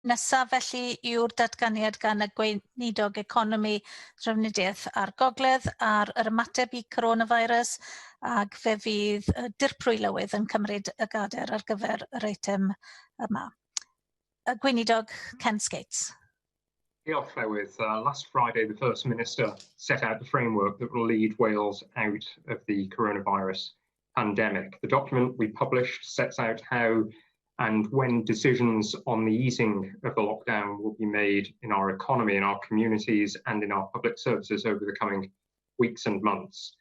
Nesaf felly yw'r datganiad gan y gweinidog economi drafnidiaeth a'r gogledd ar yr ymateb i coronafeirws ac fe fydd dirprwy lywydd yn cymryd y gader ar gyfer yr eitem yma. Y gweinidog Ken Skates. Diolch, Llywydd. Last Friday, the First Minister set out the framework that will lead Wales out of the coronavirus pandemic. The document we published sets out how and when decisions on the easing of the lockdown will be made in our economy, in our communities, and in our public services over the coming weeks and months.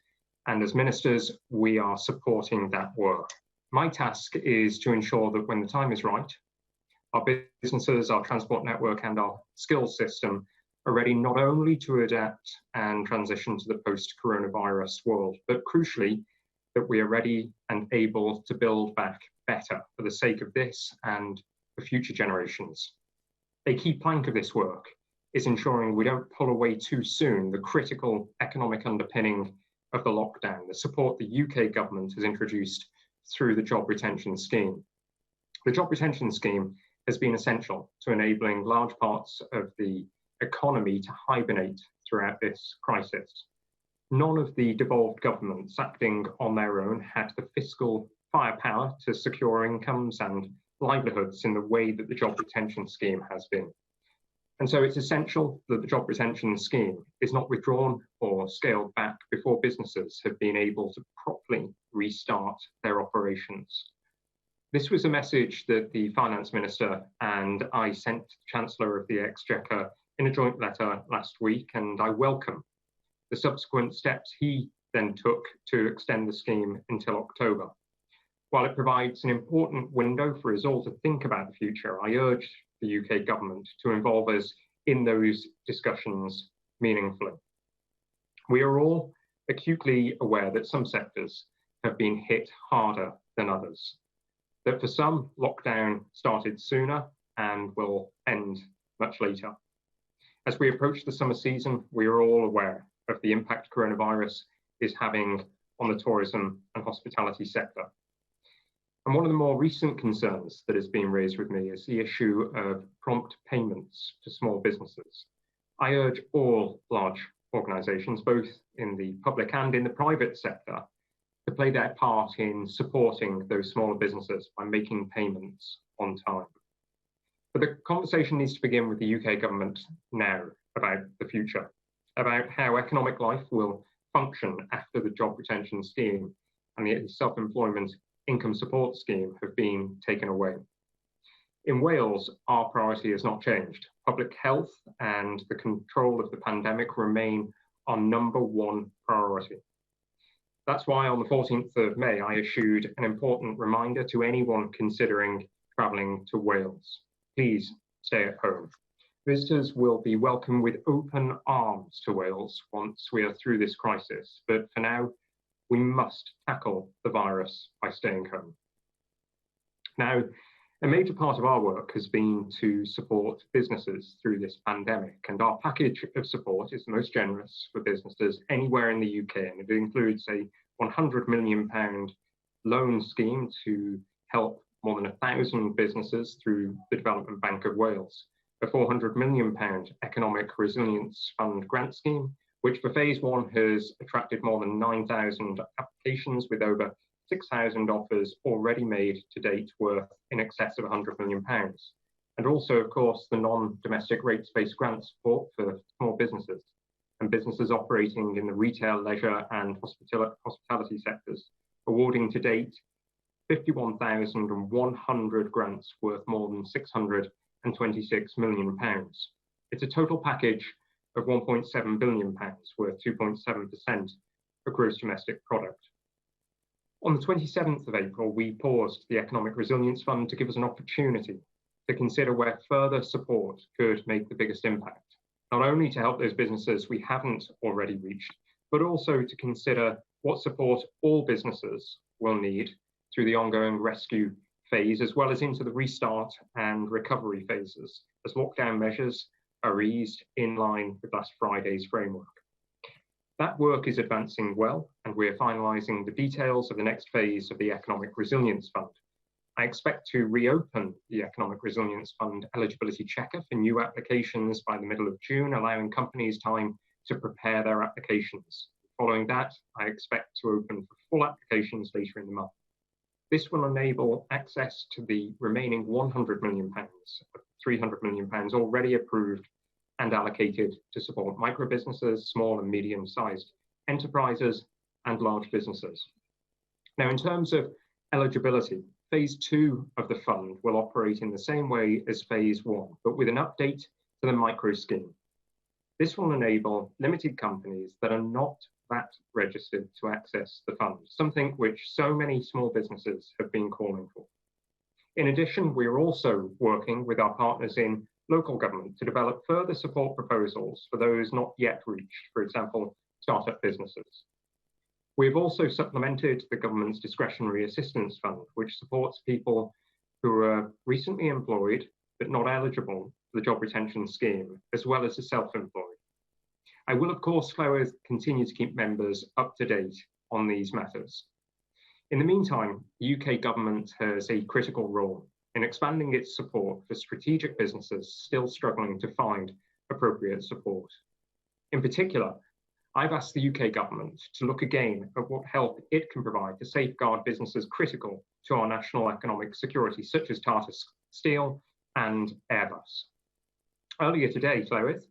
And as ministers, we are supporting that work. My task is to ensure that when the time is right, our businesses, our transport network, and our skills system are ready not only to adapt and transition to the post-coronavirus world, but crucially, that we are ready and able to build back better for the sake of this and for future generations. A key plank of this work is ensuring we don't pull away too soon the critical economic underpinning of the lockdown, the support the UK government has introduced through the Job Retention Scheme. The Job Retention Scheme has been essential to enabling large parts of the economy to hibernate throughout this crisis. None of the devolved governments acting on their own had the fiscal firepower to secure incomes and livelihoods in the way that the Job Retention Scheme has been. And so it's essential that the Job Retention Scheme is not withdrawn or scaled back before businesses have been able to properly restart their operations. This was a message that the Finance Minister and I sent to the Chancellor of the Exchequer in a joint letter last week, and I welcome the subsequent steps he then took to extend the scheme until October. While it provides an important window for us all to think about the future, I urge the UK government to involve us in those discussions meaningfully. We are all acutely aware that some sectors have been hit harder than others, that for some, lockdown started sooner and will end much later. As we approach the summer season, we are all aware of the impact coronavirus is having on the tourism and hospitality sector. And one of the more recent concerns that has been raised with me is the issue of prompt payments to small businesses. I urge all large organisations, both in the public and in the private sector, to play their part in supporting those smaller businesses by making payments on time. But the conversation needs to begin with the UK government now about the future, about how economic life will function after the Job Retention Scheme and the Self-Employment Income Support Scheme have been taken away. In Wales, our priority has not changed. Public health and the control of the pandemic remain our #1 priority. That's why on the 14th of May, I issued an important reminder to anyone considering travelling to Wales. Please stay at home. Visitors will be welcome with open arms to Wales once we are through this crisis, but for now, we must tackle the virus by staying home. Now, a major part of our work has been to support businesses through this pandemic, and our package of support is the most generous for businesses anywhere in the UK, and it includes a £100 million loan scheme to help more than 1,000 businesses through the Development Bank of Wales, a £400 million Economic Resilience Fund grant scheme, which for phase 1 has attracted more than 9,000 applications with over 6,000 offers already made to date worth in excess of £100 million. And also, of course, the non-domestic rates-based grant support for small businesses and businesses operating in the retail, leisure and hospitality sectors, awarding to date 51,100 grants worth more than £626 million. It's a total package of £1.7 billion, worth 2.7% of gross domestic product. On the 27th of April, we paused the Economic Resilience Fund to give us an opportunity to consider where further support could make the biggest impact, not only to help those businesses we haven't already reached, but also to consider what support all businesses will need through the ongoing rescue phase, as well as into the restart and recovery phases, as lockdown measures are eased in line with last Friday's framework. That work is advancing well, and we're finalising the details of the next phase of the Economic Resilience Fund. I expect to reopen the Economic Resilience Fund eligibility checker for new applications by the middle of June, allowing companies time to prepare their applications. Following that, I expect to open for full applications later in the month. This will enable access to the remaining £100 million, £300 million already approved and allocated to support micro businesses, small and medium-sized enterprises, and large businesses. Now, in terms of eligibility, Phase 2 of the fund will operate in the same way as Phase 1, but with an update to the micro scheme. This will enable limited companies that are not VAT registered to access the fund, something which so many small businesses have been calling for. In addition, we are also working with our partners in local government to develop further support proposals for those not yet reached, for example, startup businesses. We have also supplemented the government's discretionary assistance fund, which supports people who are recently employed but not eligible for the job retention scheme, as well as the self-employed. I will, of course, however, continue to keep members up to date on these matters. In the meantime, the UK government has a critical role in expanding its support for strategic businesses still struggling to find appropriate support. In particular, I've asked the UK government to look again at what help it can provide to safeguard businesses critical to our national economic security, such as Tata Steel and Airbus. Earlier today, Llywydd,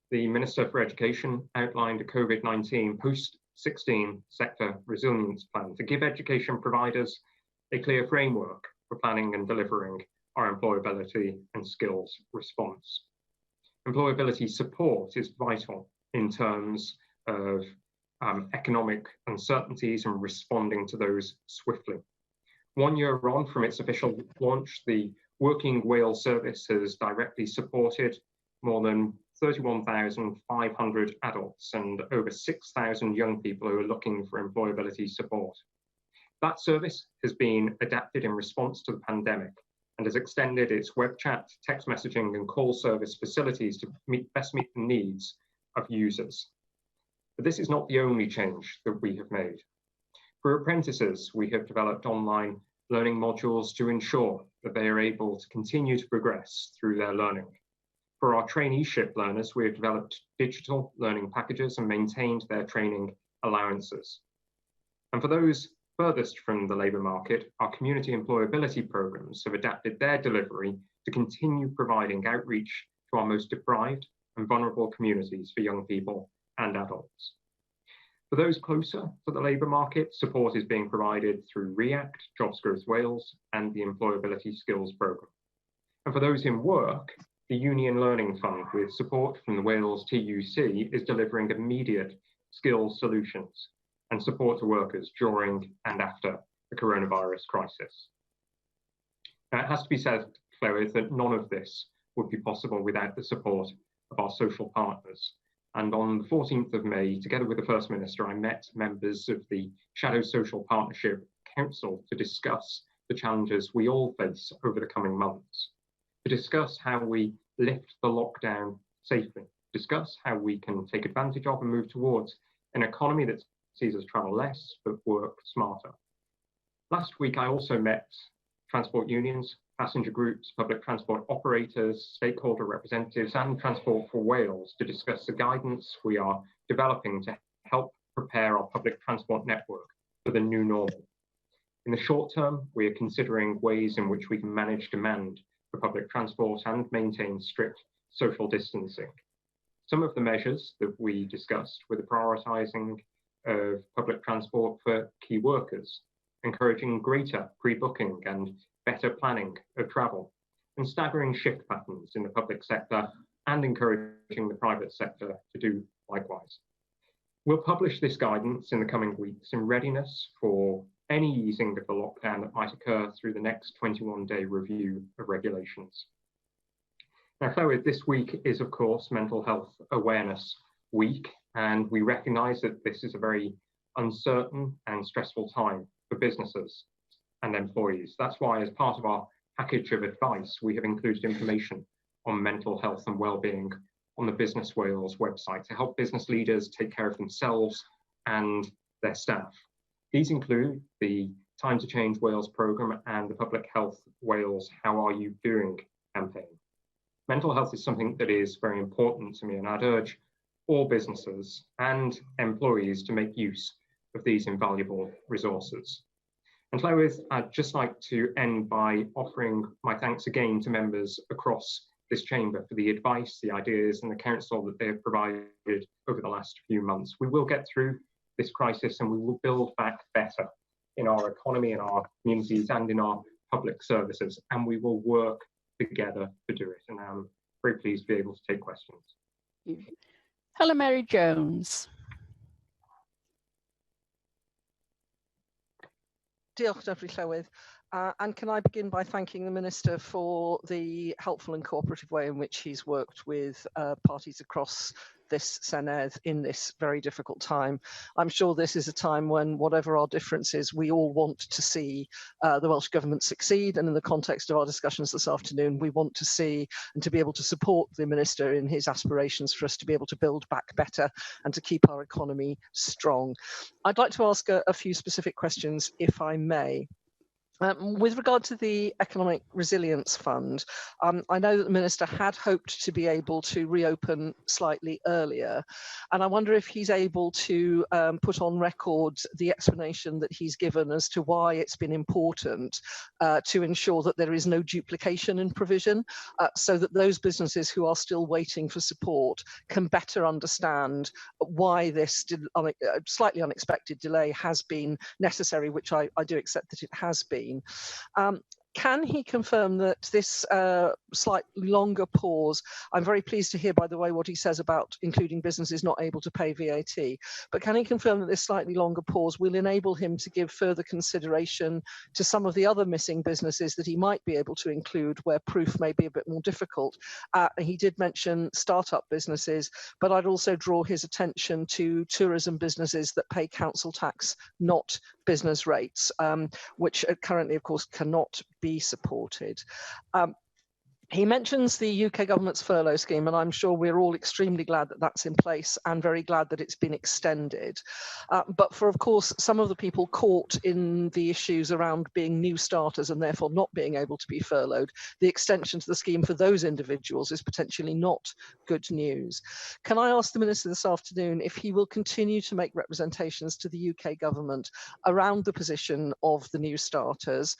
the Minister for Education outlined a COVID-19 post-16 sector resilience plan to give education providers a clear framework for planning and delivering our employability and skills response. Employability support is vital in terms of economic uncertainties and responding to those swiftly. 1 year on from its official launch, the Working Wales service has directly supported more than 31,500 adults and over 6,000 young people who are looking for employability support. That service has been adapted in response to the pandemic and has extended its web chat, text messaging and call service facilities to best meet the needs of users. But this is not the only change that we have made. For apprentices, we have developed online learning modules to ensure that they are able to continue to progress through their learning. For our traineeship learners, we have developed digital learning packages and maintained their training allowances. And for those furthest from the labour market, our community employability programmes have adapted their delivery to continue providing outreach to our most deprived and vulnerable communities for young people and adults. For those closer to the labour market, support is being provided through REACT, Jobs Growth Wales, and the Employability Skills Programme. And for those in work, the Union Learning Fund, with support from the Wales TUC, is delivering immediate skills solutions and support to workers during and after the coronavirus crisis. Now, it has to be said, Llywydd, that none of this would be possible without the support of our social partners. And on the 14th of May, together with the First Minister, I met members of the Shadow Social Partnership Council to discuss the challenges we all face over the coming months, to discuss how we lift the lockdown safely, discuss how we can take advantage of and move towards an economy that sees us travel less but work smarter. Last week, I also met transport unions, passenger groups, public transport operators, stakeholder representatives, and Transport for Wales to discuss the guidance we are developing to help prepare our public transport network for the new normal. In the short term, we are considering ways in which we can manage demand for public transport and maintain strict social distancing. Some of the measures that we discussed were the prioritising of public transport for key workers, encouraging greater pre-booking and better planning of travel, and staggering shift patterns in the public sector and encouraging the private sector to do likewise. We'll publish this guidance in the coming weeks in readiness for any easing of the lockdown that might occur through the next 21-day review of regulations. Now, Llywydd, this week is, of course, Mental Health Awareness Week, and we recognise that this is a very uncertain and stressful time for businesses and employees. That's why, as part of our package of advice, we have included information on mental health and wellbeing on the Business Wales website to help business leaders take care of themselves and their staff. These include the Time to Change Wales programme and the Public Health Wales How Are You Doing campaign. Mental health is something that is very important to me, and I'd urge all businesses and employees to make use of these invaluable resources. And Llywydd, I'd just like to end by offering my thanks again to members across this chamber for the advice, the ideas and the counsel that they have provided over the last few months. We will get through this crisis and we will build back better in our economy, in our communities and in our public services, and we will work together to do it. And I'm very pleased to be able to take questions. Hello, Mary Jones. Diolch, Dyfry Llywydd. And can I begin by thanking the Minister for the helpful and cooperative way in which he's worked with parties across this Senedd in this very difficult time. I'm sure this is a time when, whatever our differences, we all want to see the Welsh Government succeed, and in the context of our discussions this afternoon, we want to see and to be able to support the Minister in his aspirations for us to be able to build back better and to keep our economy strong. I'd like to ask a few specific questions, if I may. With regard to the Economic Resilience Fund, I know that the Minister had hoped to be able to reopen slightly earlier, and I wonder if he's able to put on record the explanation that he's given as to why it's been important to ensure that there is no duplication in provision, so that those businesses who are still waiting for support can better understand why this slightly unexpected delay has been necessary, which I do accept that it has been. Can he confirm that this slightly longer pause, I'm very pleased to hear, by the way, what he says about including businesses not able to pay VAT, but can he confirm that this slightly longer pause will enable him to give further consideration to some of the other missing businesses that he might be able to include where proof may be a bit more difficult? He did mention startup businesses, but I'd also draw his attention to tourism businesses that pay council tax, not business rates, which currently, of course, cannot be supported. He mentions the UK government's furlough scheme, and I'm sure we're all extremely glad that that's in place and very glad that it's been extended. But for, of course, some of the people caught in the issues around being new starters and therefore not being able to be furloughed, the extension to the scheme for those individuals is potentially not good news. Can I ask the Minister this afternoon if he will continue to make representations to the UK government around the position of the new starters,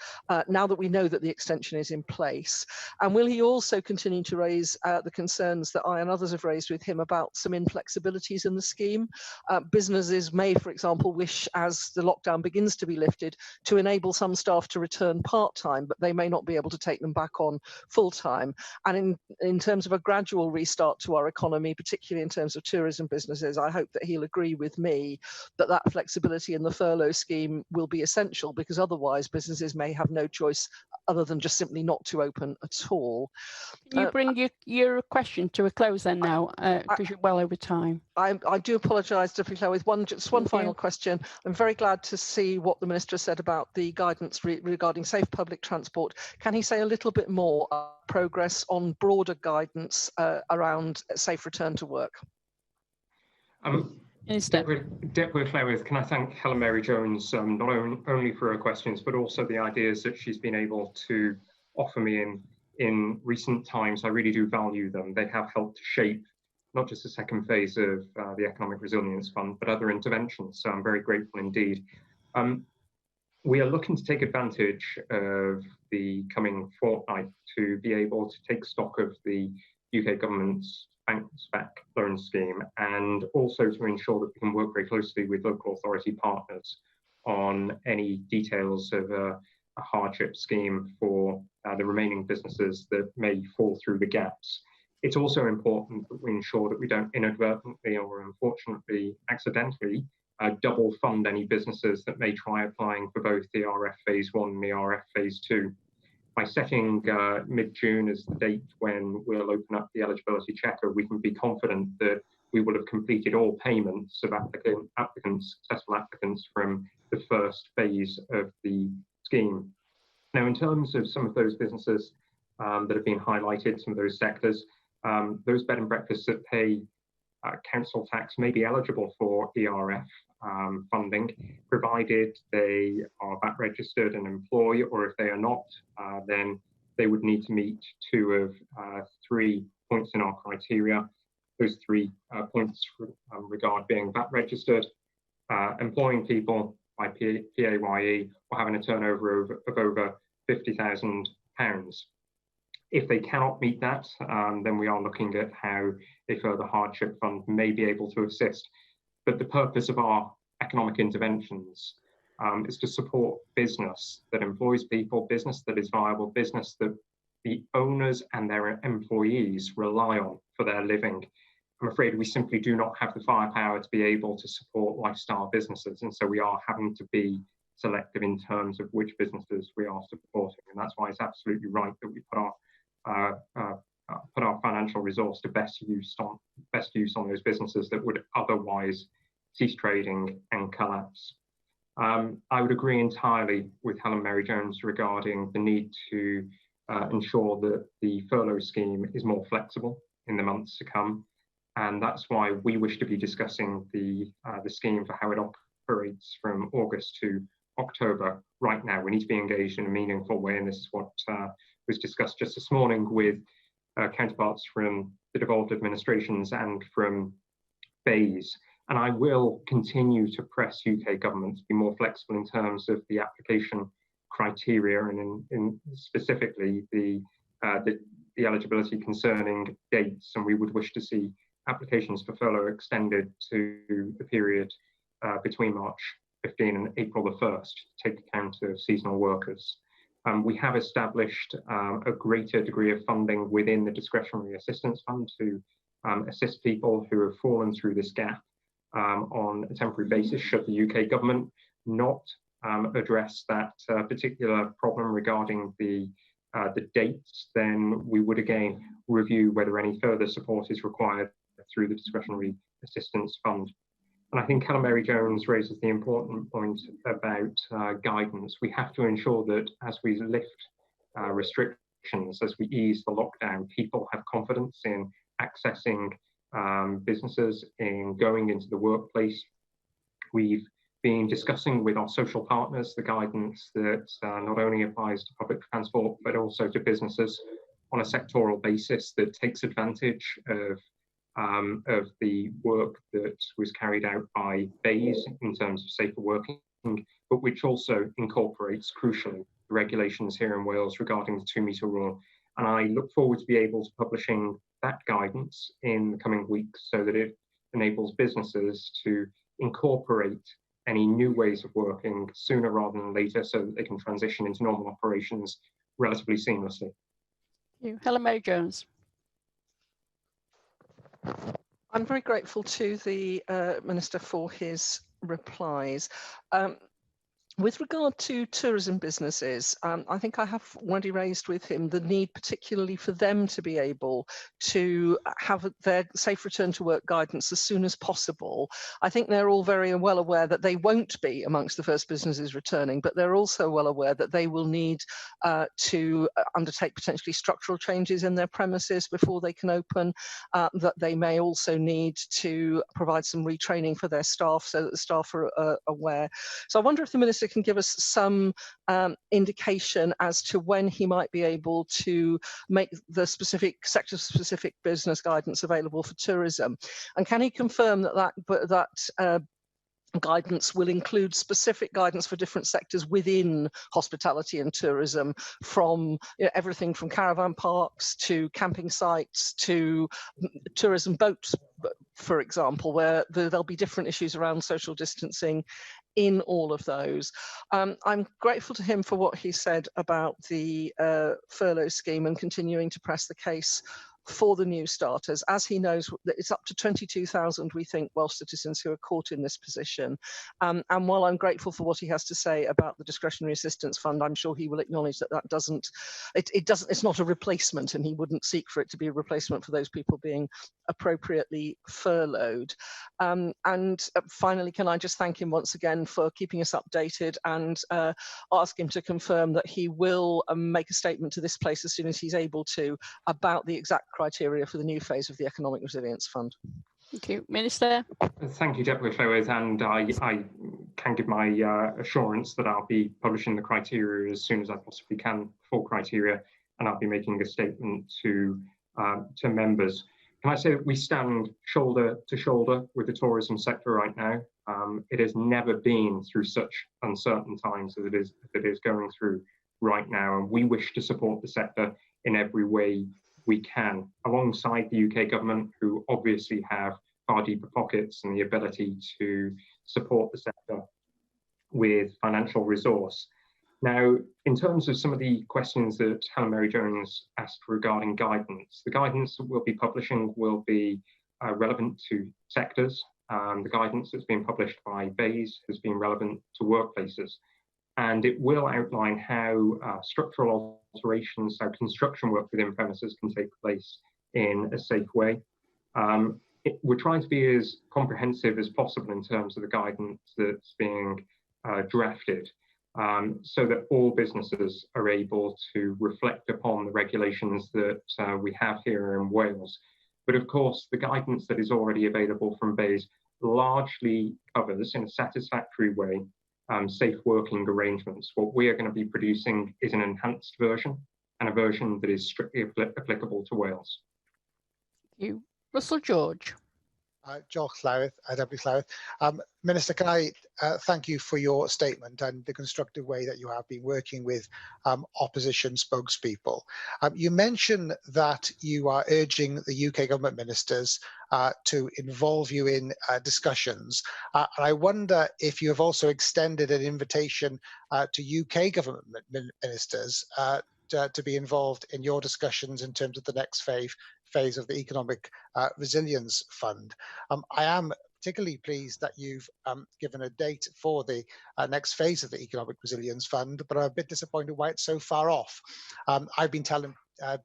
now that we know that the extension is in place? And will he also continue to raise the concerns that I and others have raised with him about some inflexibilities in the scheme? Businesses may, for example, wish, as the lockdown begins to be lifted, to enable some staff to return part-time, but they may not be able to take them back on full-time. And in terms of a gradual restart to our economy, particularly in terms of tourism businesses, I hope that he'll agree with me that that flexibility in the furlough scheme will be essential, because otherwise businesses may have no choice other than just simply not to open at all. Can you bring your question to a close then now, because you're well over time? I do apologise, Dyfry Llywydd. Just one final question. I'm very glad to see what the Minister said about the guidance regarding safe public transport. Can he say a little bit more progress on broader guidance around safe return to work? Deputy Llywydd, can I thank Helen Mary Jones not only for her questions, but also the ideas that she's been able to offer me in recent times. I really do value them. They have helped to shape not just the second phase of the Economic Resilience Fund, but other interventions. So I'm very grateful indeed. We are looking to take advantage of the coming fortnight to be able to take stock of the UK government's bounce back loan scheme, and also to ensure that we can work very closely with local authority partners on any details of a hardship scheme for the remaining businesses that may fall through the gaps. It's also important that we ensure that we don't inadvertently or unfortunately accidentally double fund any businesses that may try applying for both the RF Phase 1 and the RF Phase 2. By setting mid-June as the date when we'll open up the eligibility checker, we can be confident that we will have completed all payments of successful applicants from the first phase of the scheme. Now, in terms of some of those businesses that have been highlighted, some of those sectors, those bed and breakfasts that pay council tax may be eligible for ERF. funding, provided they are VAT registered and employ, or if they are not, then they would need to meet 2 of 3 points in our criteria. Those 3 points regard being VAT registered, employing people by PAYE, or having a turnover of over £50,000. If they cannot meet that, then we are looking at how a further hardship fund may be able to assist. But the purpose of our economic interventions is to support business that employs people, business that is viable, business that the owners and their employees rely on for their living. I'm afraid we simply do not have the firepower to be able to support lifestyle businesses, and so we are having to be selective in terms of which businesses we are supporting, and that's why it's absolutely right that we put our financial resource to best use on those businesses that would otherwise cease trading and collapse. I would agree entirely with Helen Mary-Jones regarding the need to ensure that the furlough scheme is more flexible in the months to come. And that's why we wish to be discussing the scheme for how it operates from August to October right now. We need to be engaged in a meaningful way, and this is what was discussed just this morning with counterparts from the devolved administrations and from BEIS. And I will continue to press UK government to be more flexible in terms of the application criteria, and in specifically the eligibility concerning dates. And we would wish to see applications for furlough extended to the period between March 15 and April the 1st to take account of seasonal workers. We have established a greater degree of funding within the discretionary assistance fund to assist people who have fallen through this gap on a temporary basis, should the UK government not address that particular problem regarding the dates, then we would again review whether any further support is required through the discretionary assistance fund. And I think Helen Mary-Jones raises the important point about guidance. We have to ensure that as we lift restrictions, as we ease the lockdown, people have confidence in accessing businesses, in going into the workplace. We've been discussing with our social partners the guidance that not only applies to public transport, but also to businesses on a sectoral basis that takes advantage of the work that was carried out by BEIS in terms of safer working, but which also incorporates, crucially, the regulations here in Wales regarding the 2-metre rule. And I look forward to be able to publishing that guidance in the coming weeks so that it enables businesses to incorporate any new ways of working sooner rather than later, so that they can transition into normal operations relatively seamlessly. Thank you. Helen Mary-Jones. I'm very grateful to the Minister for his replies. With regard to tourism businesses, I think I have already raised with him the need particularly for them to be able to have their safe return to work guidance as soon as possible. I think they're all very well aware that they won't be amongst the first businesses returning, but they're also well aware that they will need to undertake potentially structural changes in their premises before they can open, that they may also need to provide some retraining for their staff so that the staff are aware. So I wonder if the Minister can give us some indication as to when he might be able to make the specific sector-specific business guidance available for tourism, and can he confirm that guidance will include specific guidance for different sectors within hospitality and tourism, from everything from caravan parks to camping sites to tourism boats, for example, where there'll be different issues around social distancing in all of those. I'm grateful to him for what he said about the furlough scheme and continuing to press the case for the new starters. As he knows, it's up to 22,000, we think, Welsh citizens who are caught in this position. And while I'm grateful for what he has to say about the discretionary assistance fund, I'm sure he will acknowledge that it's not a replacement, and he wouldn't seek for it to be a replacement for those people being appropriately furloughed. And finally, can I just thank him once again for keeping us updated, and ask him to confirm that he will make a statement to this place as soon as he's able to about the exact criteria for the new phase of the Economic Resilience Fund. Thank you. Minister? Thank you, Deputy Llywydd, and I can give my assurance that I'll be publishing the criteria as soon as I possibly can, full criteria, and I'll be making a statement to members. Can I say that we stand shoulder to shoulder with the tourism sector right now? It has never been through such uncertain times as it is going through right now, and we wish to support the sector in every way we can, alongside the UK government, who obviously have far deeper pockets and the ability to support the sector with financial resource. Now, in terms of some of the questions that Helen Mary Jones asked regarding guidance, the guidance that we'll be publishing will be relevant to sectors. The guidance that's been published by BEIS has been relevant to workplaces, and it will outline how structural alterations, how construction work within premises can take place in a safe way. We're trying to be as comprehensive as possible in terms of the guidance that's being drafted, so that all businesses are able to reflect upon the regulations that we have here in Wales. But of course, the guidance that is already available from BEIS largely covers, in a satisfactory way, safe working arrangements. What we are going to be producing is an enhanced version, and a version that is strictly applicable to Wales. Thank you. Russell George. Joel Llywyd, Deputy Llywyd. Minister, can I thank you for your statement and the constructive way that you have been working with opposition spokespeople. You mentioned that you are urging the UK government ministers to involve you in discussions. And I wonder if you have also extended an invitation to UK government ministers to be involved in your discussions in terms of the next phase of the Economic Resilience Fund. I am particularly pleased that you've given a date for the next phase of the Economic Resilience Fund, but I'm a bit disappointed why it's so far off. I've been telling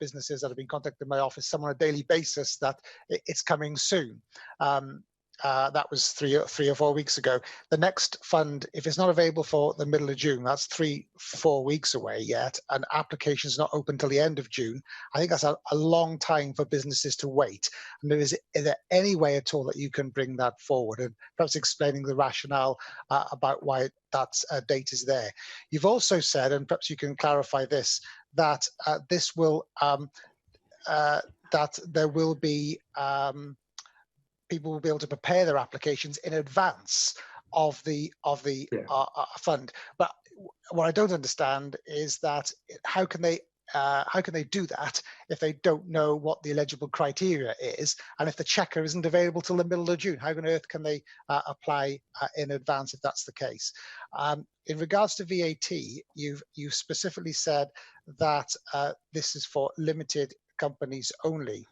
businesses that have been contacting my office on a daily basis that it's coming soon. That was three or 4 weeks ago. The next fund, if it's not available for the middle of June, that's 3-4 weeks away yet, and applications not open till the end of June. I think that's a long time for businesses to wait. And is there any way at all that you can bring that forward, and perhaps explaining the rationale about why that date is there? You've also said, and perhaps you can clarify this, that this will that there will be people will be able to prepare their applications in advance of the fund. But what I don't understand is that how can they do that if they don't know what the eligible criteria is, and if the checker isn't available till the middle of June? How on earth can they apply in advance if that's the case? In regards to VAT, you've specifically said that this is for limited companies only.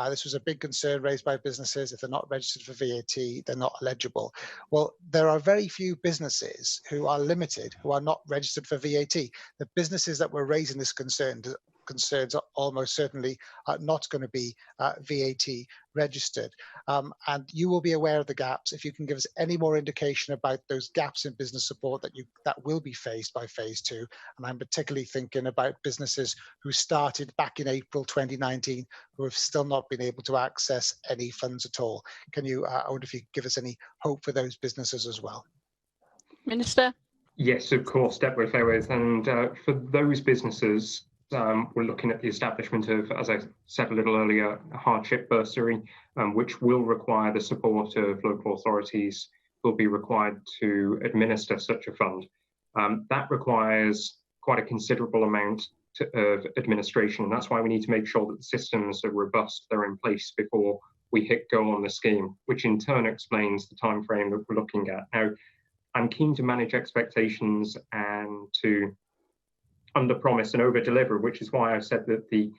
This was a big concern raised by businesses. If they're not registered for VAT, they're not eligible. Well, there are very few businesses who are limited, who are not registered for VAT. The businesses that were raising this concerns are almost certainly not going to be VAT registered. And you will be aware of the gaps. If you can give us any more indication about those gaps in business support that will be faced by phase 2. And I'm particularly thinking about businesses who started back in April 2019, who have still not been able to access any funds at all. Can you, I wonder if you could give us any hope for those businesses as well? Minister? Yes, of course, Deputy Llywydd. And for those businesses, we're looking at the establishment of, as I said a little earlier, a hardship bursary, which will require the support of local authorities who will be required to administer such a fund. That requires quite a considerable amount of administration, and that's why we need to make sure that the systems are robust, they're in place before we hit go on the scheme, which in turn explains the time frame that we're looking at. Now, I'm keen to manage expectations and to under-promise and over-deliver, which is why I said that the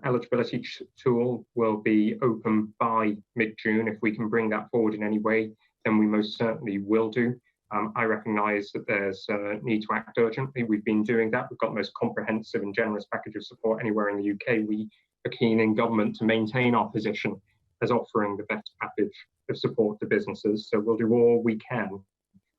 eligibility tool will be open by mid-June. If we can bring that forward in any way, then we most certainly will do. I recognise that there's a need to act urgently. We've been doing that. We've got the most comprehensive and generous package of support anywhere in the UK. We are keen in government to maintain our position as offering the best package of support to businesses. So we'll do all we can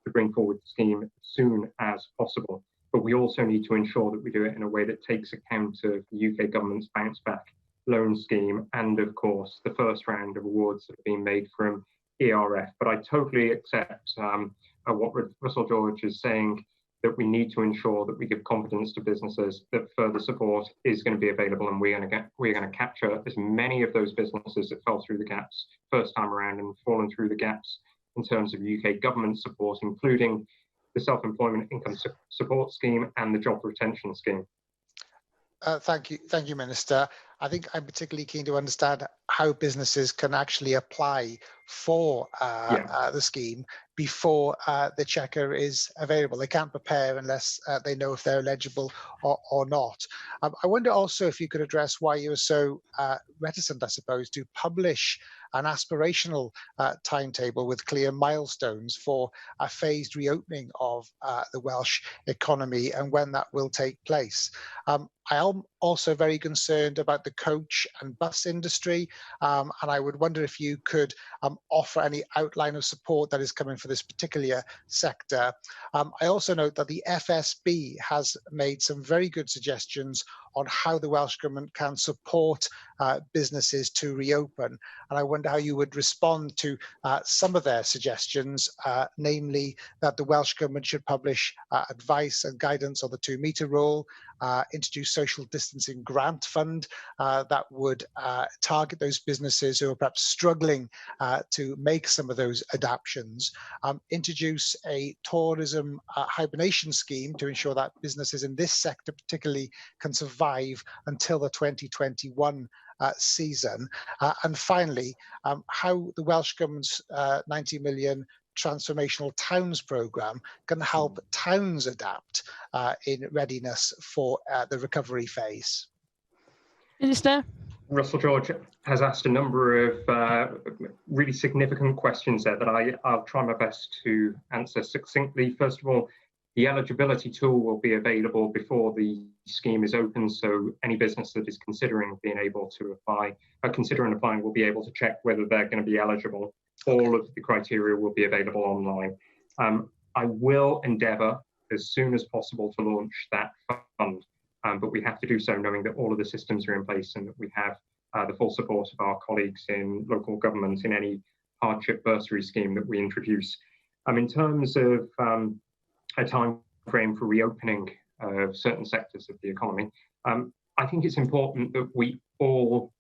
to bring forward the scheme as soon as possible. But we also need to ensure that we do it in a way that takes account of the UK government's bounce back loan scheme, and of course the first round of awards that have been made from ERF. But I totally accept what Russell George is saying, that we need to ensure that we give confidence to businesses that further support is going to be available, and we're going to capture as many of those businesses that fell through the gaps first time around and fallen through the gaps in terms of UK government support, including the self-employment income support scheme and the job retention scheme. Thank you, Minister. I think I'm particularly keen to understand how businesses can actually apply for the scheme before the checker is available. They can't prepare unless they know if they're eligible or not. I wonder also if you could address why you were so reticent, I suppose, to publish an aspirational timetable with clear milestones for a phased reopening of the Welsh economy and when that will take place. I am also very concerned about the coach and bus industry, and I would wonder if you could offer any outline of support that is coming for this particular sector. I also note that the FSB has made some very good suggestions on how the Welsh Government can support businesses to reopen. And I wonder how you would respond to some of their suggestions, namely that the Welsh Government should publish advice and guidance on the 2-metre rule, introduce social distancing grant fund that would target those businesses who are perhaps struggling to make some of those adaptations, introduce a tourism hibernation scheme to ensure that businesses in this sector particularly can survive until the 2021 season, and finally how the Welsh Government's 90 million transformational towns programme can help towns adapt in readiness for the recovery phase. Minister? Russell George has asked a number of really significant questions there that I'll try my best to answer succinctly. First of all, the eligibility tool will be available before the scheme is open, so any business that is considering being able to apply, considering applying, will be able to check whether they're going to be eligible. All of the criteria will be available online. I will endeavour as soon as possible to launch that fund, but we have to do so knowing that all of the systems are in place and that we have the full support of our colleagues in local government in any hardship bursary scheme that we introduce. In terms of a time frame for reopening of certain sectors of the economy, I think it's important that we all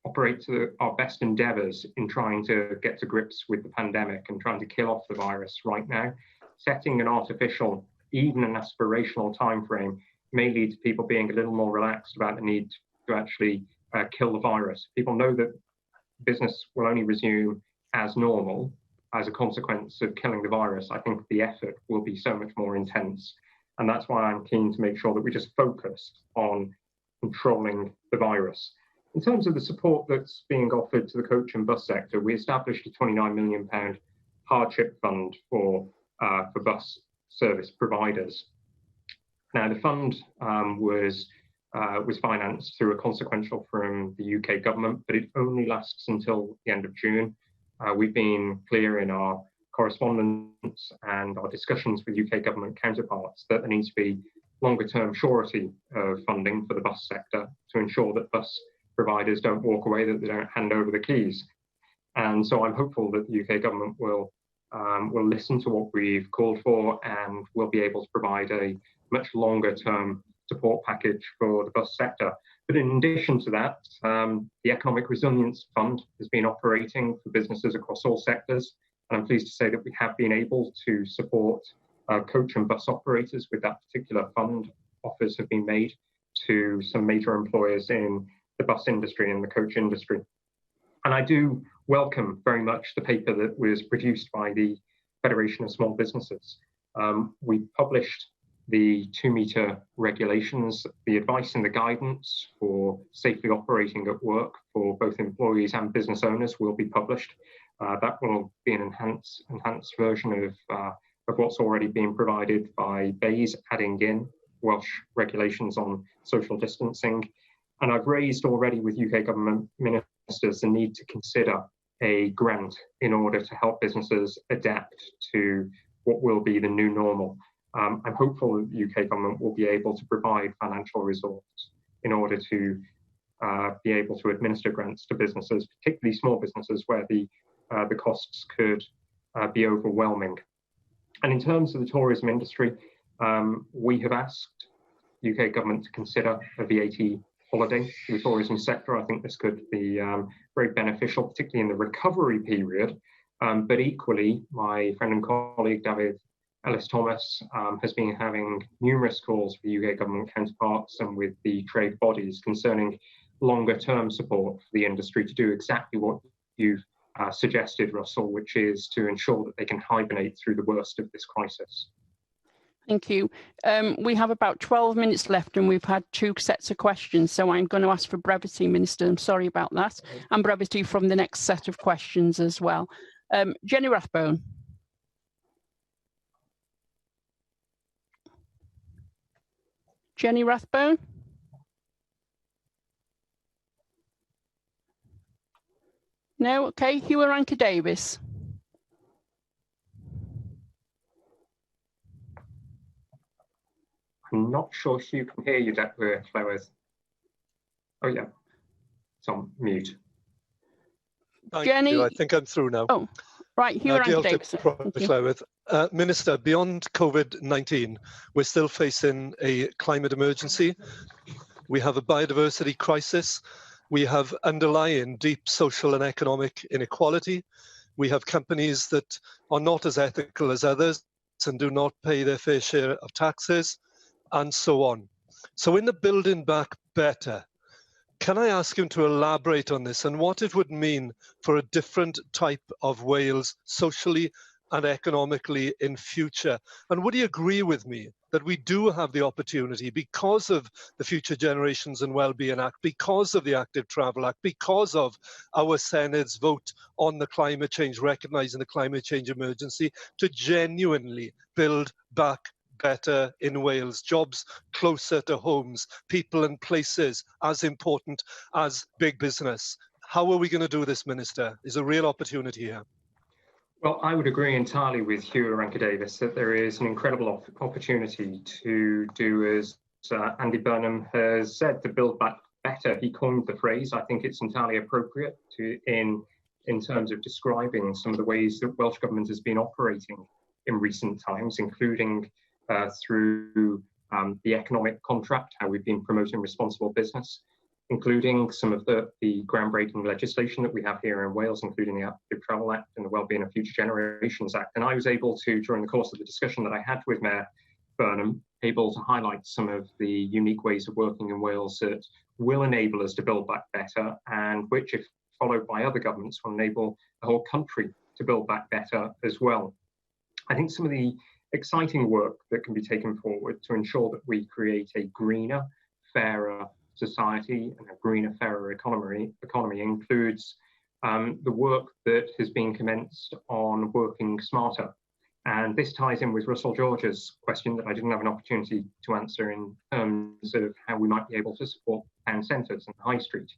operate to our best endeavours in trying to get to grips with the pandemic and trying to kill off the virus right now. Setting an artificial, even an aspirational time frame may lead to people being a little more relaxed about the need to actually kill the virus. People know that business will only resume as normal as a consequence of killing the virus. I think the effort will be so much more intense. And that's why I'm keen to make sure that we just focus on controlling the virus. In terms of the support that's being offered to the coach and bus sector, we established a £29 million hardship fund for bus service providers. Now, the fund was financed through a consequential from the UK government, but it only lasts until the end of June. We've been clear in our correspondence and our discussions with UK government counterparts that there needs to be longer-term surety of funding for the bus sector to ensure that bus providers don't walk away, that they don't hand over the keys. And so I'm hopeful that the UK government will listen to what we've called for and will be able to provide a much longer-term support package for the bus sector. But in addition to that, the Economic Resilience Fund has been operating for businesses across all sectors. And I'm pleased to say that we have been able to support coach and bus operators with that particular fund. Offers have been made to some major employers in the bus industry and the coach industry. And I do welcome very much the paper that was produced by the Federation of Small Businesses. We published the 2-metre regulations, the advice and the guidance for safely operating at work for both employees and business owners will be published. That will be an enhanced version of what's already been provided by BEIS, adding in Welsh regulations on social distancing. And I've raised already with UK government ministers the need to consider a grant in order to help businesses adapt to what will be the new normal. I'm hopeful that the UK government will be able to provide financial resources in order to be able to administer grants to businesses, particularly small businesses, where the costs could be overwhelming. And in terms of the tourism industry, we have asked UK government to consider a VAT holiday for the tourism sector. I think this could be very beneficial, particularly in the recovery period. But equally, my friend and colleague David Ellis-Thomas has been having numerous calls with the UK government counterparts and with the trade bodies concerning longer term support for the industry to do exactly what you've suggested, Russell, which is to ensure that they can hibernate through the worst of this crisis. Thank you. We have about 12 minutes left and we've had 2 sets of questions, so I'm going to ask for brevity, Minister. I'm sorry about that. And brevity from the next set of questions as well. Jenny Rathbone. Jenny Rathbone? No? Okay. yw'r Davis. I'm not sure Hugh can hear you, Dr. Flowers. Oh, yeah. It's on mute. Jenny? I think I'm through now. Oh, right. yw'r Davis. Minister, beyond COVID-19, we're still facing a climate emergency. We have a biodiversity crisis. We have underlying deep social and economic inequality. We have companies that are not as ethical as others and do not pay their fair share of taxes, and so on. So in the Building Back Better, can I ask him to elaborate on this and what it would mean for a different type of Wales socially and economically in future? And would he agree with me that we do have the opportunity, because of the Future Generations and Wellbeing Act, because of the Active Travel Act, because of our Sened's vote on the climate change, recognising the climate change emergency, to genuinely build back better in Wales, jobs closer to homes, people and places as important as big business? How are we going to do this, Minister? There's a real opportunity here. Well, I would agree entirely with Hugh Davis that there is an incredible opportunity to do as Andy Burnham has said, to build back better. He coined the phrase. I think it's entirely appropriate in terms of describing some of the ways that Welsh Government has been operating in recent times, including through the economic contract, how we've been promoting responsible business, including some of the groundbreaking legislation that we have here in Wales, including the Active Travel Act and the Wellbeing of Future Generations Act. And I was able to, during the course of the discussion that I had with Mayor Burnham, able to highlight some of the unique ways of working in Wales that will enable us to build back better, and which, if followed by other governments, will enable the whole country to build back better as well. I think some of the exciting work that can be taken forward to ensure that we create a greener, fairer society and a greener, fairer economy includes the work that has been commenced on working smarter. And this ties in with Russell George's question that I didn't have an opportunity to answer in terms of how we might be able to support town centres and high street.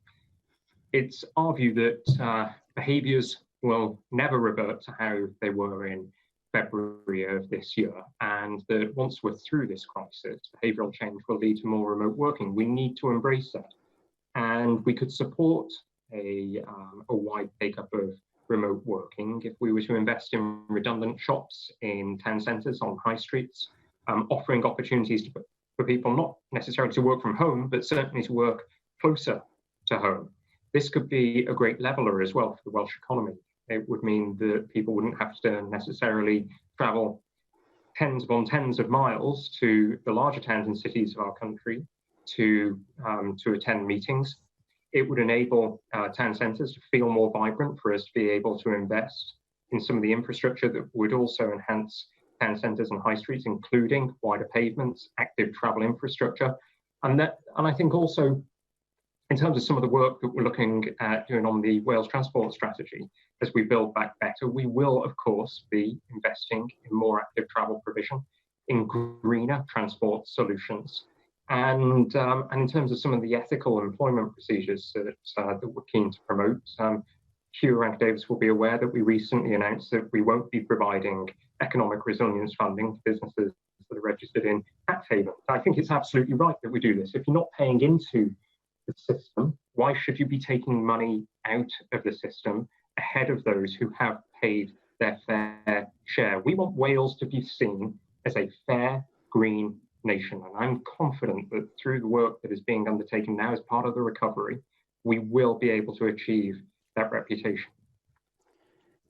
It's our view that behaviours will never revert to how they were in February of this year, and that once we're through this crisis, behavioural change will lead to more remote working. We need to embrace that, and we could support a wide take-up of remote working if we were to invest in redundant shops in town centres, on high streets, offering opportunities for people not necessarily to work from home, but certainly to work closer to home. This could be a great leveller as well for the Welsh economy. It would mean that people wouldn't have to necessarily travel tens upon tens of miles to the larger towns and cities of our country to attend meetings. It would enable town centres to feel more vibrant, for us to be able to invest in some of the infrastructure that would also enhance town centres and high streets, including wider pavements, active travel infrastructure. And I think also, in terms of some of the work that we're looking at doing on the Wales Transport Strategy, as we build back better, we will, of course, be investing in more active travel provision, in greener transport solutions, and in terms of some of the ethical employment procedures that we're keen to promote. Hugh Davis will be aware that we recently announced that we won't be providing economic resilience funding to businesses that are registered in tax havens. I think it's absolutely right that we do this. If you're not paying into the system? Why should you be taking money out of the system ahead of those who have paid their fair share? We want Wales to be seen as a fair, green nation. And I'm confident that through the work that is being undertaken now as part of the recovery, we will be able to achieve that reputation.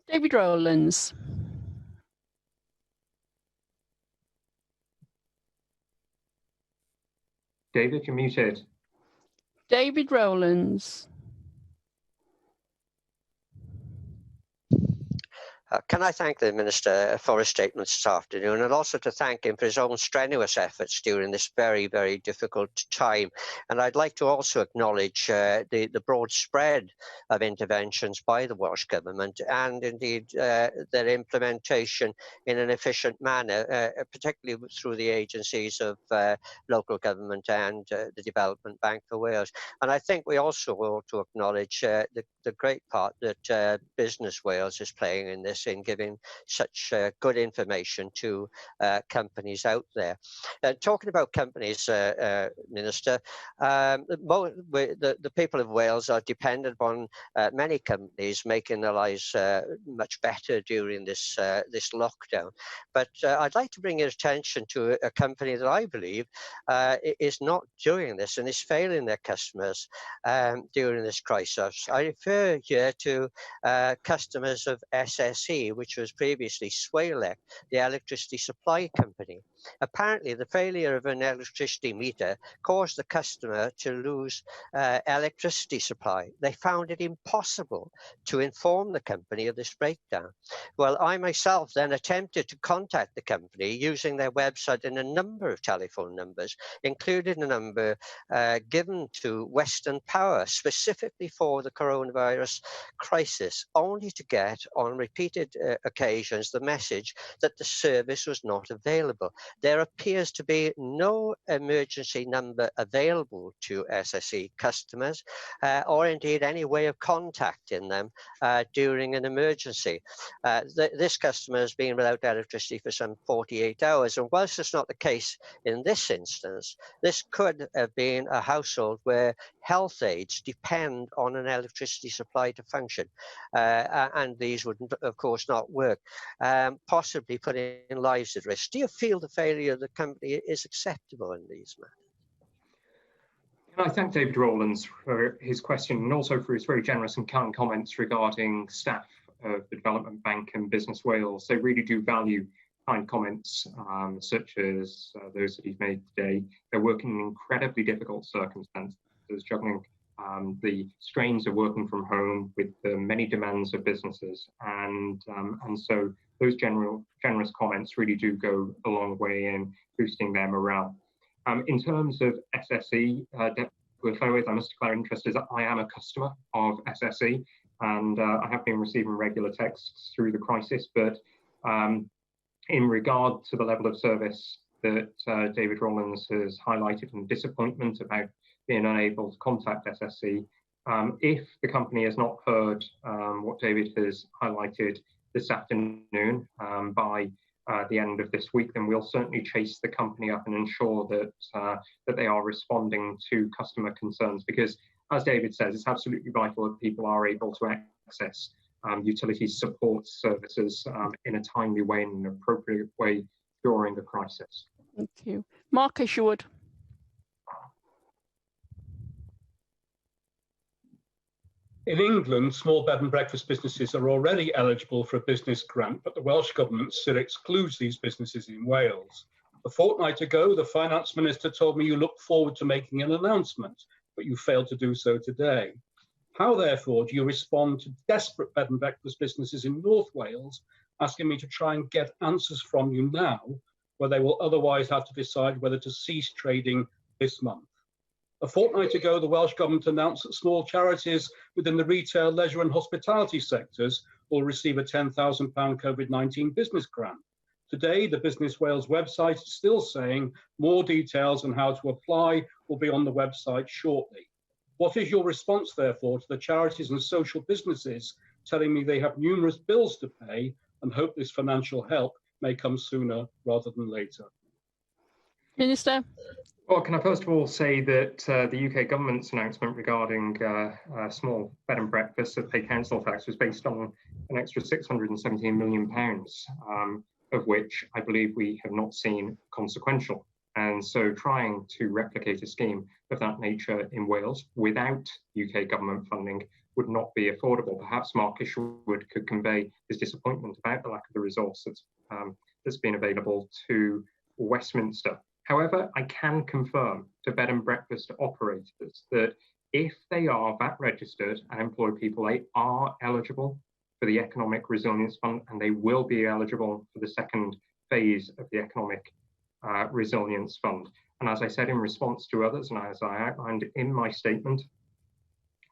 David Rowlands. David, you're muted. David Rowlands. Can I thank the Minister for his statement this afternoon, and also to thank him for his own strenuous efforts during this very, very difficult time. And I'd like to also acknowledge the broad spread of interventions by the Welsh Government, and indeed their implementation in an efficient manner, particularly through the agencies of local government and the Development Bank for Wales. And I think we also ought to acknowledge the great part that Business Wales is playing in this, in giving such good information to companies out there. Talking about companies, Minister, the people of Wales are dependent on many companies making their lives much better during this lockdown. But I'd like to bring your attention to a company that I believe is not doing this and is failing their customers during this crisis. I refer here to customers of SSE, which was previously Swalec, the electricity supply company. Apparently, the failure of an electricity meter caused the customer to lose electricity supply. They found it impossible to inform the company of this breakdown. Well, I myself then attempted to contact the company using their website and a number of telephone numbers, including a number given to Western Power specifically for the coronavirus crisis, only to get on repeated occasions the message that the service was not available. There appears to be no emergency number available to SSE customers, or indeed any way of contacting them during an emergency. This customer has been without electricity for some 48 hours, and whilst it's not the case in this instance, this could have been a household where health aides depend on an electricity supply to function, and these would, of course, not work, possibly putting lives at risk. Do you feel the failure of the company is acceptable in these matters? And I thank David Rowlands for his question and also for his very generous and kind comments regarding staff of the Development Bank and Business Wales. They really do value kind comments such as those that he's made today. They're working in incredibly difficult circumstances, juggling the strains of working from home with the many demands of businesses, and so those generous comments really do go a long way in boosting their morale. In terms of SSE, I must declare interest is that I am a customer of SSE, and I have been receiving regular texts through the crisis, but in regard to the level of service that David Rowlands has highlighted and disappointment about being unable to contact SSE, if the company has not heard what David has highlighted this afternoon by the end of this week, then we'll certainly chase the company up and ensure that they are responding to customer concerns, because as David says, it's absolutely vital that people are able to access utility support services in a timely way and an appropriate way during the crisis. Thank you. Marcus, you would. In England, small bed and breakfast businesses are already eligible for a business grant, but the Welsh Government still excludes these businesses in Wales. A fortnight ago, the Finance Minister told me you look forward to making an announcement, but you failed to do so today. How, therefore, do you respond to desperate bed and breakfast businesses in North Wales asking me to try and get answers from you now, where they will otherwise have to decide whether to cease trading this month? A fortnight ago, the Welsh Government announced that small charities within the retail, leisure and hospitality sectors will receive a £10,000 COVID-19 business grant. Today, the Business Wales website is still saying more details on how to apply will be on the website shortly. What is your response, therefore, to the charities and social businesses telling me they have numerous bills to pay and hope this financial help may come sooner rather than later? Minister. Well, can I first of all say that the UK government's announcement regarding small bed and breakfasts that pay council tax was based on an extra £617 million, of which I believe we have not seen consequential. And so trying to replicate a scheme of that nature in Wales without UK government funding would not be affordable. Perhaps Mark Isherwood could convey his disappointment about the lack of the resource that's been available to Westminster. However, I can confirm to bed and breakfast operators that if they are VAT registered and employ people, they are eligible for the Economic Resilience Fund, and they will be eligible for the second phase of the Economic Resilience Fund. And as I said in response to others, and as I outlined in my statement,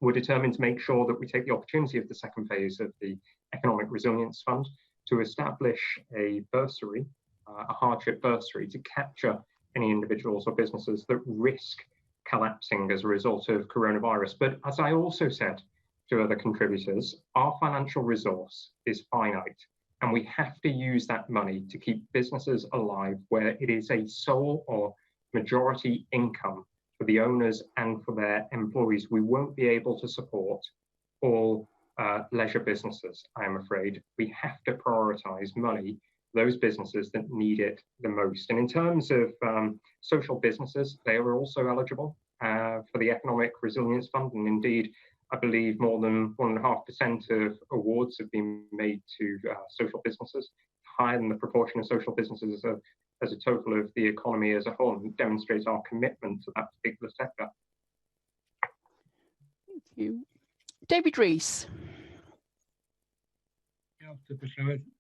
we're determined to make sure that we take the opportunity of the second phase of the Economic Resilience Fund to establish a bursary, a hardship bursary, to capture any individuals or businesses that risk collapsing as a result of coronavirus. But as I also said to other contributors, our financial resource is finite, and we have to use that money to keep businesses alive where it is a sole or majority income for the owners and for their employees. We won't be able to support all leisure businesses, I am afraid. We have to prioritise money for those businesses that need it the most. And in terms of social businesses, they are also eligible for the Economic Resilience Fund, and indeed, I believe more than 1.5% of awards have been made to social businesses, higher than the proportion of social businesses as a total of the economy as a whole, and demonstrates our commitment to that particular sector. Thank you. David Rees.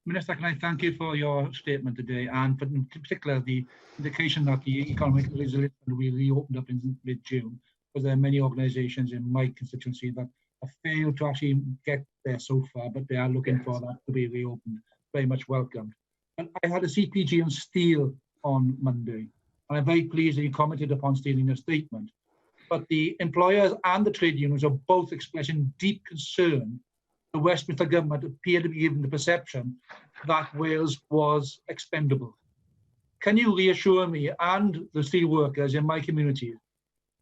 Minister, can I thank you for your statement today, and for in particular the indication that the Economic Resilience Fund will be reopened up in mid-June, because there are many organisations in my constituency that have failed to actually get there so far, but they are looking for that to be reopened. Very much welcomed. And I had a CPG on steel on Monday, and I'm very pleased that you commented upon steel in your statement. But the employers and the trade unions are both expressing deep concern. The Westminster government appeared to be given the perception that Wales was expendable. Can you reassure me and the steel workers in my community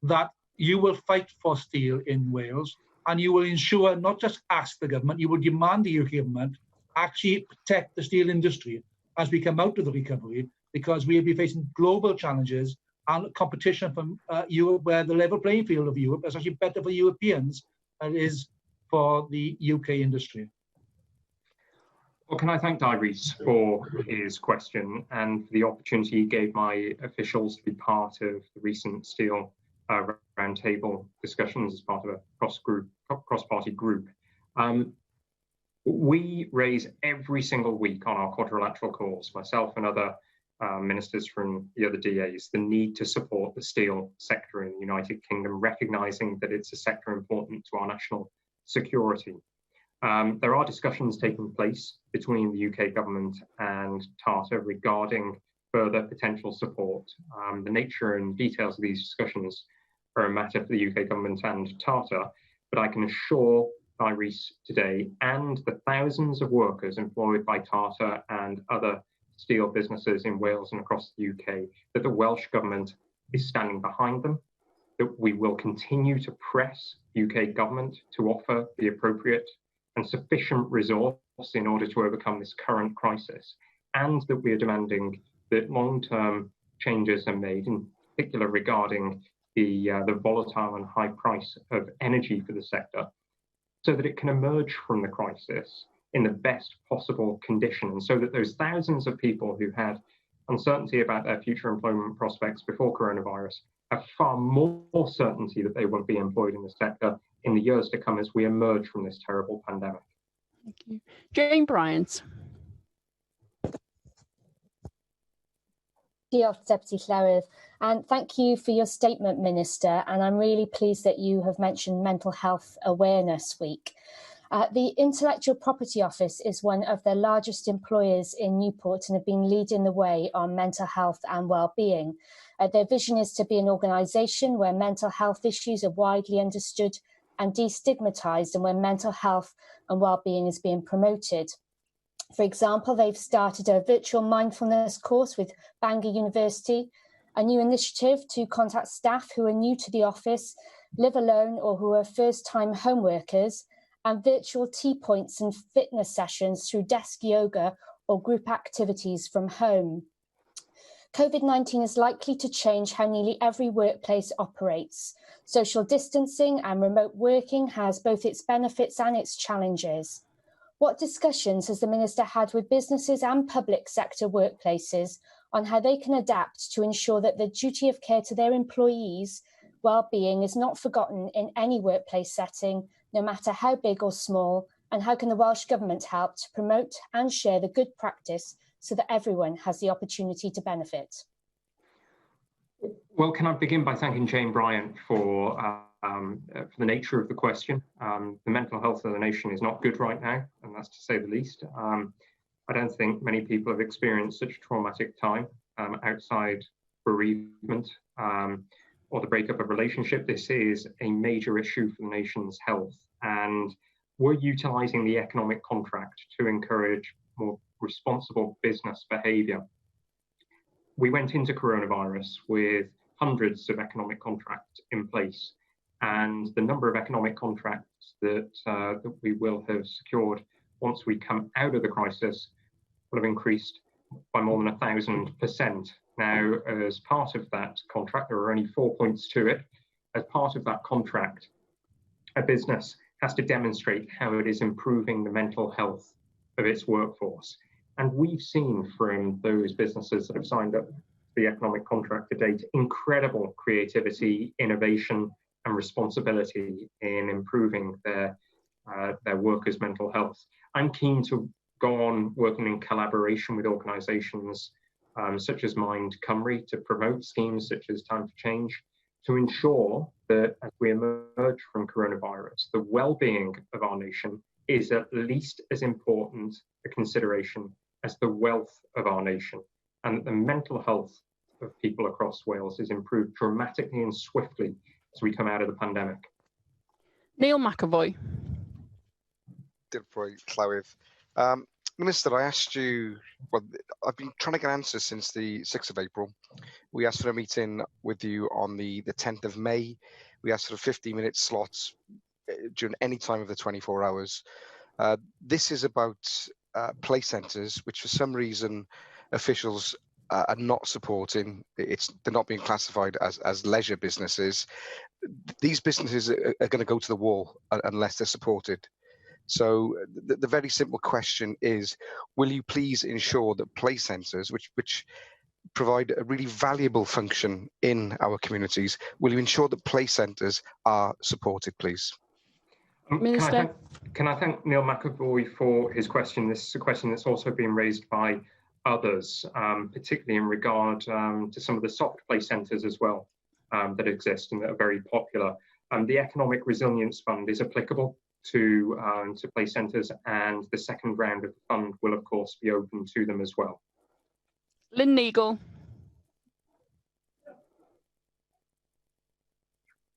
that you will fight for steel in Wales, and you will ensure, not just ask the government, you will demand the UK government actually protect the steel industry as we come out of the recovery, because we will be facing global challenges and competition from Europe, where the level playing field of Europe is actually better for Europeans than it is for the UK industry. Well, can I thank Rees for his question and for the opportunity he gave my officials to be part of the recent steel roundtable discussions as part of a cross-party group. We raise every single week on our quadrilateral calls, myself and other ministers from the other DAs, the need to support the steel sector in the United Kingdom, recognising that it's a sector important to our national security. There are discussions taking place between the UK government and Tata regarding further potential support. The nature and details of these discussions are a matter for the UK government and Tata, but I can assure Rees today and the thousands of workers employed by Tata and other steel businesses in Wales and across the UK that the Welsh government is standing behind them, that we will continue to press UK government to offer the appropriate and sufficient resource in order to overcome this current crisis, and that we are demanding that long-term changes are made, in particular regarding the volatile and high price of energy for the sector, so that it can emerge from the crisis in the best possible condition, and so that those thousands of people who had uncertainty about their future employment prospects before coronavirus have far more certainty that they won't be employed in the sector in the years to come as we emerge from this terrible pandemic. Thank you. Jane Bryant. Diolch, Deputy Llywydd, and thank you for your statement, Minister, and I'm really pleased that you have mentioned Mental Health Awareness Week. The Intellectual Property Office is one of the largest employers in Newport and have been leading the way on mental health and well-being. Their vision is to be an organisation where mental health issues are widely understood and destigmatised, and where mental health and well-being is being promoted. For example, they've started a virtual mindfulness course with Bangor University, a new initiative to contact staff who are new to the office, live alone or who are first-time home workers, and virtual tea points and fitness sessions through desk yoga or group activities from home. COVID-19 is likely to change how nearly every workplace operates. Social distancing and remote working has both its benefits and its challenges. What discussions has the Minister had with businesses and public sector workplaces on how they can adapt to ensure that the duty of care to their employees' well-being is not forgotten in any workplace setting, no matter how big or small, and how can the Welsh Government help to promote and share the good practice so that everyone has the opportunity to benefit? Well, can I begin by thanking Jane Bryant for the nature of the question. The mental health of the nation is not good right now, and that's to say the least. I don't think many people have experienced such a traumatic time outside bereavement or the breakup of a relationship. This is a major issue for the nation's health, and we're utilising the economic contract to encourage more responsible business behaviour. We went into coronavirus with hundreds of economic contracts in place, and the number of economic contracts that we will have secured once we come out of the crisis will have increased by more than 1,000%. Now, as part of that contract, there are only 4 points to it. As part of that contract, a business has to demonstrate how it is improving the mental health of its workforce. And we've seen from those businesses that have signed up the economic contract to date incredible creativity, innovation, and responsibility in improving their workers' mental health. I'm keen to go on working in collaboration with organisations such as Mae'r Cymru to promote schemes such as Time for Change, to ensure that as we emerge from coronavirus, the well-being of our nation is at least as important a consideration as the wealth of our nation, and that the mental health of people across Wales is improved dramatically and swiftly as we come out of the pandemic. Neil McAvoy. Minister, I asked you, well, I've been trying to get answers since the 6th of April. We asked for a meeting with you on the 10th of May. We asked for a 15-minute slots during any time of the 24 hours. This is about play centres, which for some reason officials are not supporting. They're not being classified as leisure businesses. These businesses are going to go to the wall unless they're supported. So the very simple question is, will you please ensure that play centres, which provide a really valuable function in our communities, will you ensure that play centres are supported, please? Minister. Can I thank Neil McAvoy for his question? This is a question that's also been raised by others, particularly in regard to some of the soft play centres as well that exist and that are very popular. The Economic Resilience Fund is applicable to play centres, and the second round of the fund will, of course, be open to them as well. Lynn Neagle.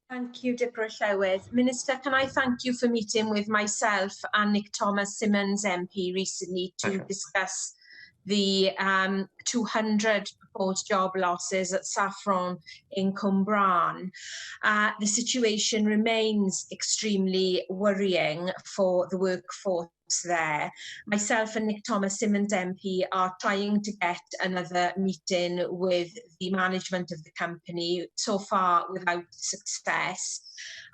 Thank you, Llywodraeth. Minister, can I thank you for meeting with myself and Nick Thomas-Symonds MP recently to discuss the 200 proposed job losses at Saffron in Cwmbran. The situation remains extremely worrying for the workforce there. Myself and Nick Thomas-Symonds MP are trying to get another meeting with the management of the company, so far without success.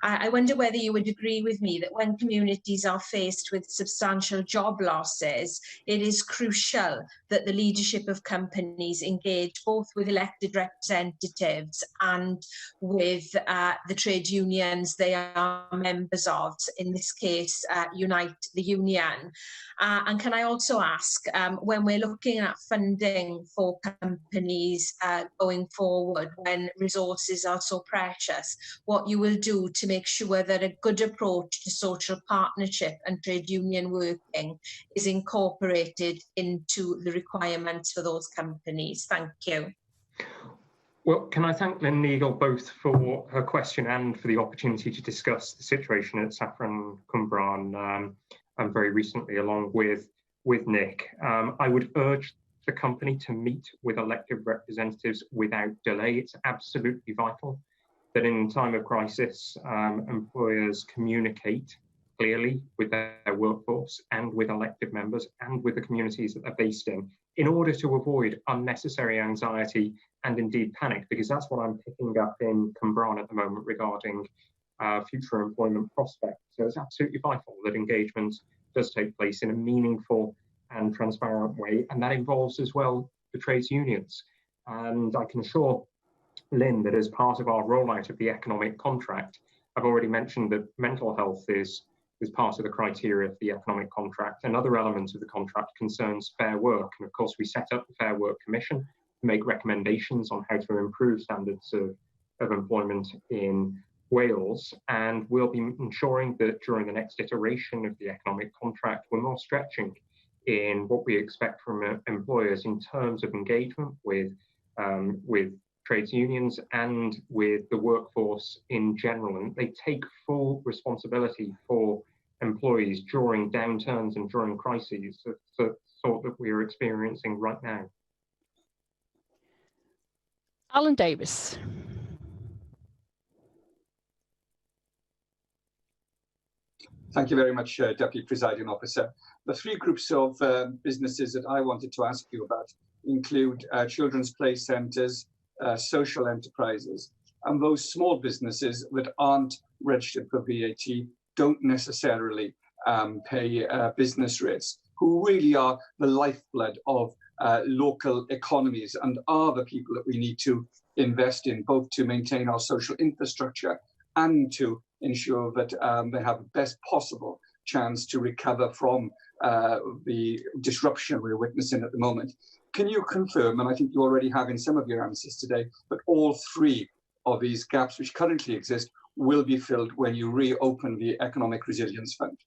I wonder whether you would agree with me that when communities are faced with substantial job losses, it is crucial that the leadership of companies engage both with elected representatives and with the trade unions they are members of, in this case, Unite the Union. And can I also ask, when we're looking at funding for companies going forward, when resources are so precious, what you will do to make sure that a good approach to social partnership and trade union working is incorporated into the requirements for those companies? Thank you. Well, can I thank Lynn Neagle both for her question and for the opportunity to discuss the situation at Saffron Cwmbran and very recently along with Nick. I would urge the company to meet with elected representatives without delay. It's absolutely vital that in time of crisis, employers communicate clearly with their workforce and with elected members and with the communities that they're based in order to avoid unnecessary anxiety and indeed panic, because that's what I'm picking up in Cymru at the moment regarding future employment prospects. So it's absolutely vital that engagement does take place in a meaningful and transparent way, and that involves as well the trades unions. And I can assure Lynn that as part of our rollout of the economic contract, I've already mentioned that mental health is part of the criteria of the economic contract. Another element of the contract concerns fair work. And of course, we set up the Fair Work Commission to make recommendations on how to improve standards of employment in Wales. And we'll be ensuring that during the next iteration of the economic contract, we're more stretching in what we expect from employers in terms of engagement with trades unions and with the workforce in general. And they take full responsibility for employees during downturns and during crises, the sort that we are experiencing right now. Alan Davis. Thank you very much, Deputy Presiding Officer. The three groups of businesses that I wanted to ask you about include children's play centres, social enterprises, and those small businesses that aren't registered for VAT, don't necessarily pay business rates, who really are the lifeblood of local economies and are the people that we need to invest in, both to maintain our social infrastructure and to ensure that they have the best possible chance to recover from the disruption we're witnessing at the moment. Can you confirm, and I think you already have in some of your answers today, that all three of these gaps which currently exist will be filled when you reopen the Economic Resilience Fund?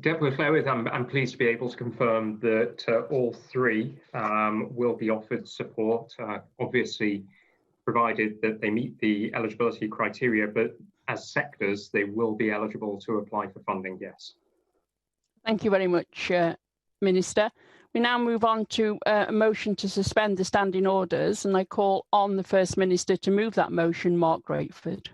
Deputy Llywydd, I'm pleased to be able to confirm that all three will be offered support, obviously provided that they meet the eligibility criteria, but as sectors, they will be eligible to apply for funding, yes. Thank you very much, Minister. We now move on to a motion to suspend the standing orders, and I call on the First Minister to move that motion. Mark Grateford.